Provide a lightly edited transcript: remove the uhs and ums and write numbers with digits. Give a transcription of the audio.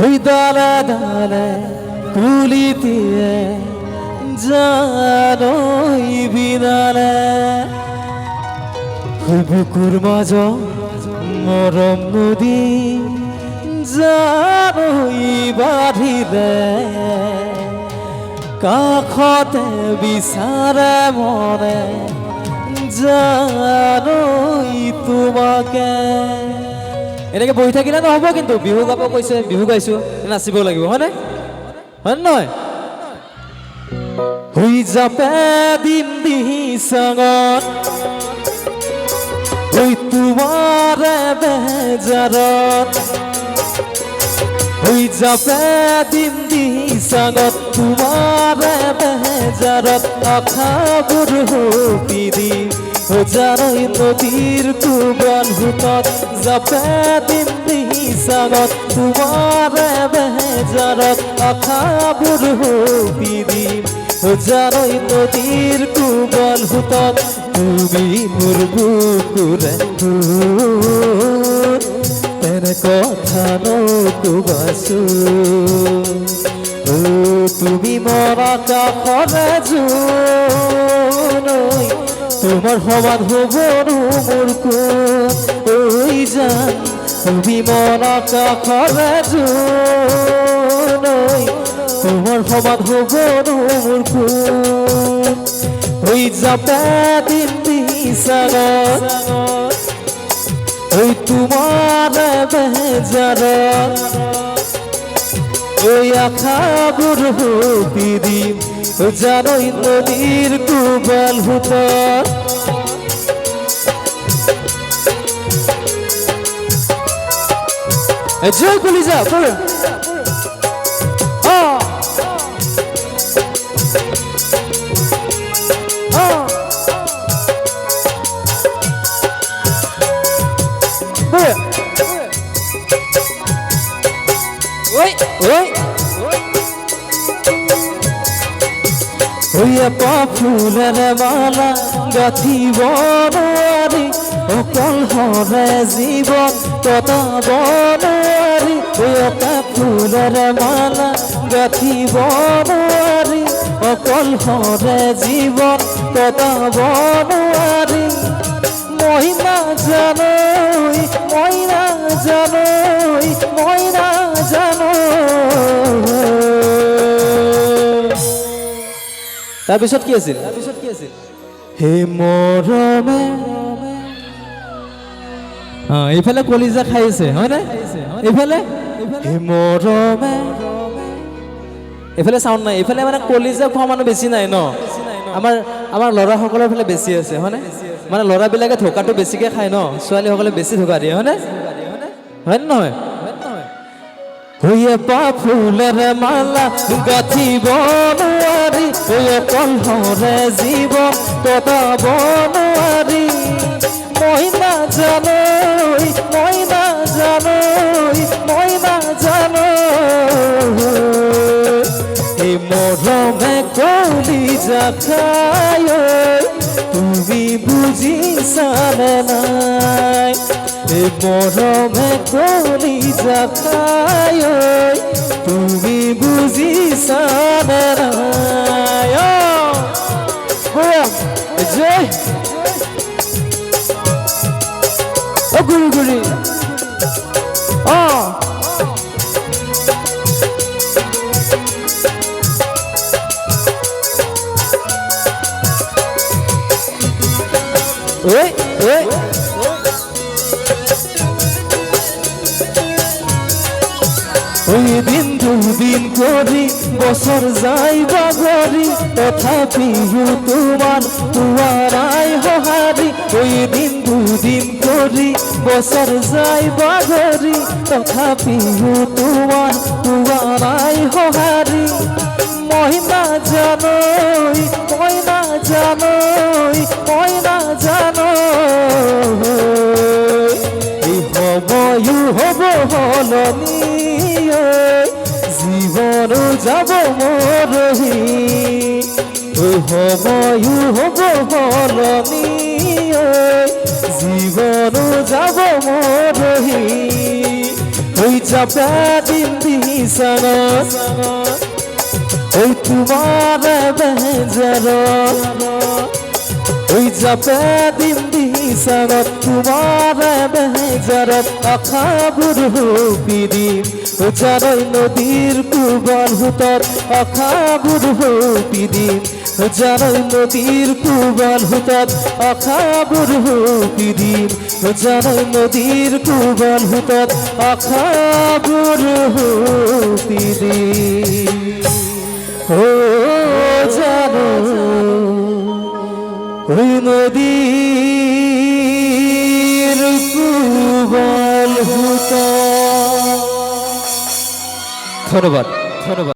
ওই দালে দালে কুলিতে জানই বিনালে ওই বুকুর মাঝ মরম নদী জানই বাঢ়িলে কাষতে বিচাৰে মনে জানই তোমাকে। এনেকে বহি থাকিলে নহ'ব, কিন্তু বিহু গাব কৈছে, বিহু গাইছো, নাচিব লাগিব, হয়নে? হয় নহয়? হৈ যাপে দিন দিচাঙত ওই তোমাৰে বেজাৰত হৈ যাপে দিন দিচাঙত তোমাৰে বেজাৰত আশাবোৰ সপি দি জানই নদীৰ কোবাল ভূতত যাপে দিন দিচাঙত তোমাৰে বেজাৰত আশাবোৰ সপি দি জানই নদীৰ কোবাল ভূতত তুমি মোৰ বুকুৰে তেনে কথা নকবাছো তুমি মৰা কাষৰে জোনৈ তোমাৰ সমান হ'ব মোৰ কোন ঐ জান তুমি মৰা কাষৰে জোনৈ তোমাৰ সমান হ'ব মোৰ কোন হৈ যাপে দিন দিচাঙত ওই তোমাৰে বেজাৰত ওই আশাবোৰ সপি দিম জানই নদীৰ কোবাল ভূতত। জয় কলিজা বল ফুলেৰে মালা গাঁঠিব নোৱাৰি অকল হৰে জীৱন কটাব নোৱাৰি ফুলেৰে মালা গাঁঠিব নোৱাৰি অকল হৰে জীৱন কটাব নোৱাৰি মই নাজানৈ মই নাজানৈ মই নাজানৈ। তাৰপিছত কি আছিল? হে মৰমে এইফালে কলিজা খাইছে, হয় নে? এইফালে হে মৰমে এইফালে চাউণ্ড নাই, এইফালে মানে কলিজা খোৱা মানুহ বেছি নাই ন। আমাৰ ল'ৰাসকলৰ ফালে বেছি আছে, হয়নে? মানে ল'ৰাবিলাকে ধোকাটো বেছিকে খায় ন, ছোৱালীসকলে বেছি ধোকা দিয়ে, হয়নে? হয় নে নহয়? ফুলেৰে মালা গাঁঠিব নোৱাৰি অকল হৰে জীৱন কটাব নোৱাৰি মই নাজানৈ মই নাজানৈ মই নাজানৈ এই মৰমে কলিজা খাই তুমি বুজিছানে নাই এই মৰমে কলিজা খাই তুমি বুজিছানে নাই। জয় গুৰি গুৰি ওই দিন দুদিন করি বছর যাই বাগরি তথাপিও তোমার দুয়ারাই হহারি ওই দিন দুদিন করি বছর যাই বাগরি তথাপিও তোমার দুয়ারাই হহারি মই নাজানৈ মই নাজানৈ মই নাজানৈ এই সময়ো হ'ব সলনি জীবনো যাব মৰহি ওই সময়ো হ'ব সলনি জীবনো যাব মৰহি ওই যাবে দিন দিশানত ওই তোমার বেজারত ওই যাবে দিন দিশানত তোমার বেজারত আখাবুর পিদিম ও জারই নদীর কুবল হুতত আখাবুর পিদিম ও জারই নদীর কুবল হুতত আখাবুর পিদিম ও জারই নদীর কুবল হুতত আখাবুর পিদিম ও জানো ওই নদীর কুবল হুতত। ধন্যবাদ ধন্যবাদ।